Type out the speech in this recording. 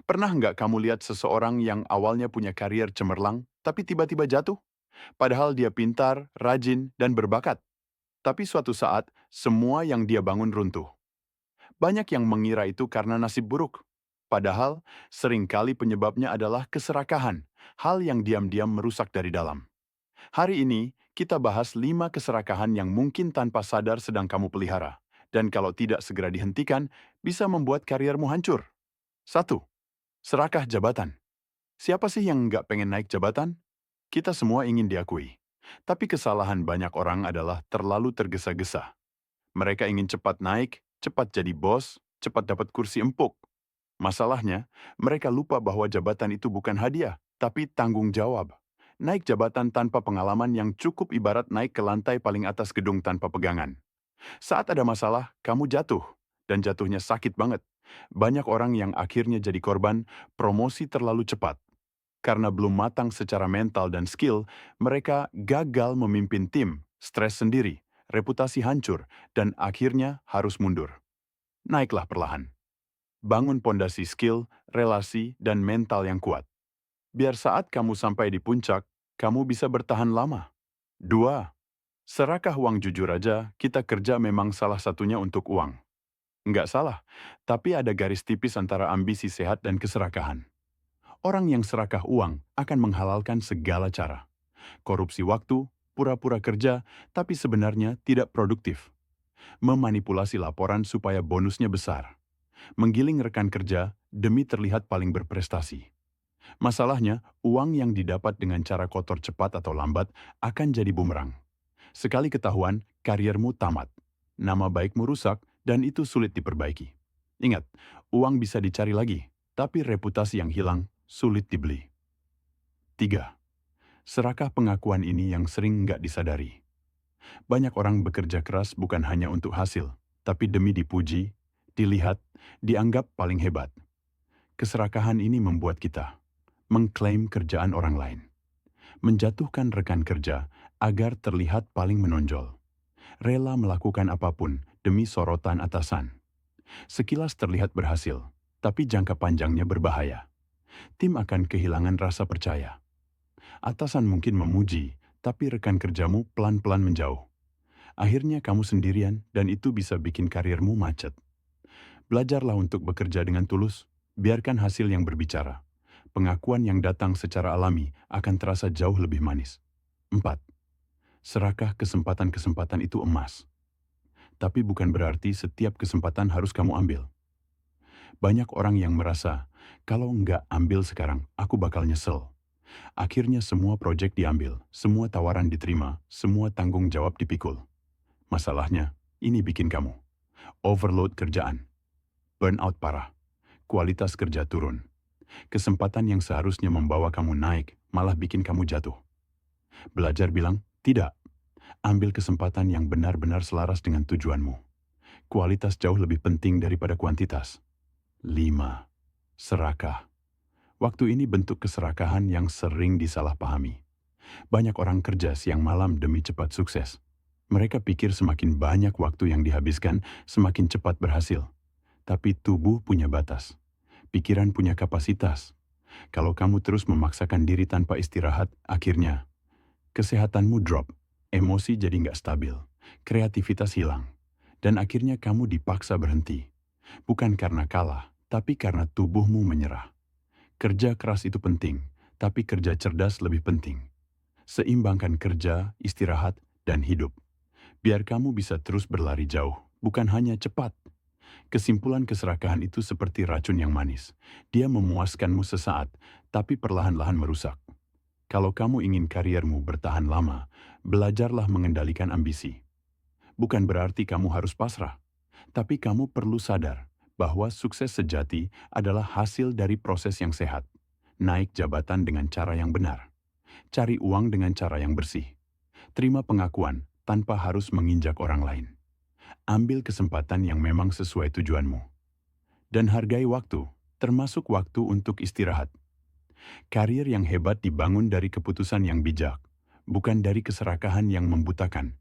Pernah nggak kamu lihat seseorang yang awalnya punya karier cemerlang, tapi tiba-tiba jatuh? Padahal dia pintar, rajin, dan berbakat. Tapi suatu saat, semua yang dia bangun runtuh. Banyak yang mengira itu karena nasib buruk. Padahal, seringkali penyebabnya adalah keserakahan, hal yang diam-diam merusak dari dalam. Hari ini, kita bahas 5 keserakahan yang mungkin tanpa sadar sedang kamu pelihara. Dan kalau tidak segera dihentikan, bisa membuat kariermu hancur. Satu, serakah jabatan. Siapa sih yang nggak pengen naik jabatan? Kita semua ingin diakui. Tapi kesalahan banyak orang adalah terlalu tergesa-gesa. Mereka ingin cepat naik, cepat jadi bos, cepat dapat kursi empuk. Masalahnya, mereka lupa bahwa jabatan itu bukan hadiah, tapi tanggung jawab. Naik jabatan tanpa pengalaman yang cukup ibarat naik ke lantai paling atas gedung tanpa pegangan. Saat ada masalah, kamu jatuh, dan jatuhnya sakit banget. Banyak orang yang akhirnya jadi korban promosi terlalu cepat. Karena belum matang secara mental dan skill, mereka gagal memimpin tim, stres sendiri, reputasi hancur, dan akhirnya harus mundur. Naiklah perlahan. Bangun pondasi skill, relasi, dan mental yang kuat. Biar saat kamu sampai di puncak, kamu bisa bertahan lama. 2. Serakah uang. Jujur aja, kita kerja memang salah satunya untuk uang. Nggak salah, tapi ada garis tipis antara ambisi sehat dan keserakahan. Orang yang serakah uang akan menghalalkan segala cara. Korupsi waktu, pura-pura kerja, tapi sebenarnya tidak produktif. Memanipulasi laporan supaya bonusnya besar. Menggiling rekan kerja demi terlihat paling berprestasi. Masalahnya, uang yang didapat dengan cara kotor cepat atau lambat akan jadi bumerang. Sekali ketahuan, kariermu tamat. Nama baikmu rusak dan itu sulit diperbaiki. Ingat, uang bisa dicari lagi, tapi reputasi yang hilang sulit dibeli. 3. Serakah pengakuan. Ini yang sering nggak disadari. Banyak orang bekerja keras bukan hanya untuk hasil, tapi demi dipuji, dilihat, dianggap paling hebat. Keserakahan ini membuat kita mengklaim kerjaan orang lain, menjatuhkan rekan kerja agar terlihat paling menonjol, rela melakukan apapun demi sorotan atasan. Sekilas terlihat berhasil, tapi jangka panjangnya berbahaya. Tim akan kehilangan rasa percaya. Atasan mungkin memuji, tapi rekan kerjamu pelan-pelan menjauh. Akhirnya kamu sendirian dan itu bisa bikin karirmu macet. Belajarlah untuk bekerja dengan tulus, biarkan hasil yang berbicara. Pengakuan yang datang secara alami akan terasa jauh lebih manis. 4. Serakah kesempatan-kesempatan itu emas. Tapi bukan berarti setiap kesempatan harus kamu ambil. Banyak orang yang merasa, kalau nggak ambil sekarang, aku bakal nyesel. Akhirnya semua proyek diambil, semua tawaran diterima, semua tanggung jawab dipikul. Masalahnya, ini bikin kamu overload kerjaan, burnout parah, kualitas kerja turun. Kesempatan yang seharusnya membawa kamu naik, malah bikin kamu jatuh. Belajar bilang, tidak. Ambil kesempatan yang benar-benar selaras dengan tujuanmu. Kualitas jauh lebih penting daripada kuantitas. 5. Serakah. Waktu ini bentuk keserakahan yang sering disalahpahami. Banyak orang kerja siang malam demi cepat sukses. Mereka pikir semakin banyak waktu yang dihabiskan, semakin cepat berhasil. Tapi tubuh punya batas. Pikiran punya kapasitas. Kalau kamu terus memaksakan diri tanpa istirahat, akhirnya kesehatanmu drop, emosi jadi nggak stabil, kreativitas hilang, dan akhirnya kamu dipaksa berhenti. Bukan karena kalah, tapi karena tubuhmu menyerah. Kerja keras itu penting, tapi kerja cerdas lebih penting. Seimbangkan kerja, istirahat, dan hidup. Biar kamu bisa terus berlari jauh, bukan hanya cepat. Kesimpulan keserakahan itu seperti racun yang manis. Dia memuaskanmu sesaat, tapi perlahan-lahan merusak. Kalau kamu ingin kariermu bertahan lama, belajarlah mengendalikan ambisi. Bukan berarti kamu harus pasrah, tapi kamu perlu sadar bahwa sukses sejati adalah hasil dari proses yang sehat. Naik jabatan dengan cara yang benar. Cari uang dengan cara yang bersih. Terima pengakuan tanpa harus menginjak orang lain. Ambil kesempatan yang memang sesuai tujuanmu. Dan hargai waktu, termasuk waktu untuk istirahat. Karir yang hebat dibangun dari keputusan yang bijak, bukan dari keserakahan yang membutakan.